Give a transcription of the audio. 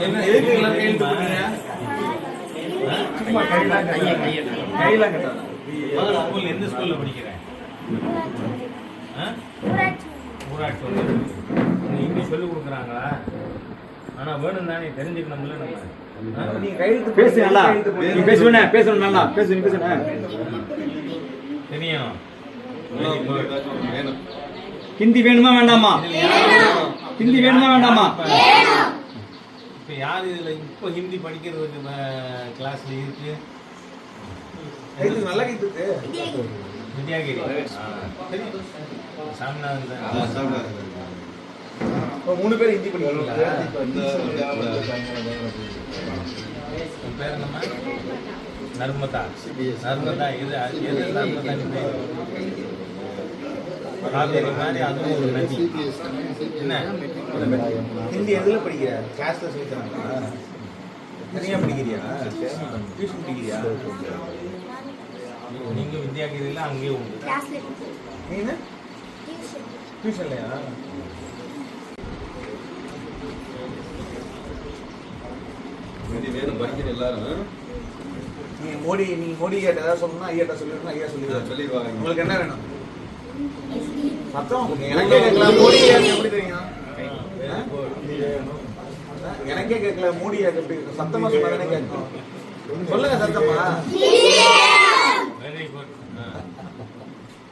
என்ன எதுக்கு எல்லாம் கையெழுத்து போடுறீங்க? சும்மா கையெல்லாம் கட்டாத. ஸ்கூல் எந்த ஸ்கூல்ல படிக்கிறேன்? ஊராட்சி இங்கிலீஷ் சொல்லி கொடுக்குறாங்களா? ஆனா வேணும் தானே தெரிஞ்சுக்கணும்ல நம்ம. நீங்க கையெழுத்து பேசு நல்லா. நீ பேசுவனே பேசணும் நல்லா. பேசு நீ பேசுனே. தெரியும். ஹிந்தி வேணுமா வேண்டாமா? ஹிந்தி வேணுமா வேண்டாமா? இப்ப யாரு இதுல இப்ப ஹிந்தி படிக்கிறதுக்கு கிளாஸ்ல இருக்கு? கையெழுத்து நல்லா கையெழுத்து. வித்யாகிரி. சாமிநாதன் தான். மூணு பேர் ஹிந்தி படிக்கிறீங்களா? பேர் என்னம்மா? நர்மதா. நர்மதா இது எது நர்மதா? காவேரி மாதிரி அதுவும் ஒரு நதி. என்ன ஹிந்தி எதுல படிக்கிற? கிளாஸ்ல சொல்லி தராங்களா? தனியா படிக்கிறியா? டியூஷன் படிக்கிறியா? நீங்க வித்யாகிரியில அங்கேயே உண்டு. நீங்க டியூஷன்லையா? படிக்கிற எல்லாரும் நீங்க மோடி கிட்ட ஏதாவது சொல்லணும்னா ஐயா கிட்ட சொல்லிருந்தா ஐயா சொல்லிடுவாங்க. உங்களுக்கு என்ன வேணும்? சத்தம் எனக்கே கேட்கல. மோடி எப்படி தெரியும்? எனக்கே கேட்கல. மோடி எப்படி சத்தமா சொன்னா தானே கேட்கும். சொல்லுங்க சத்தமா. Very good.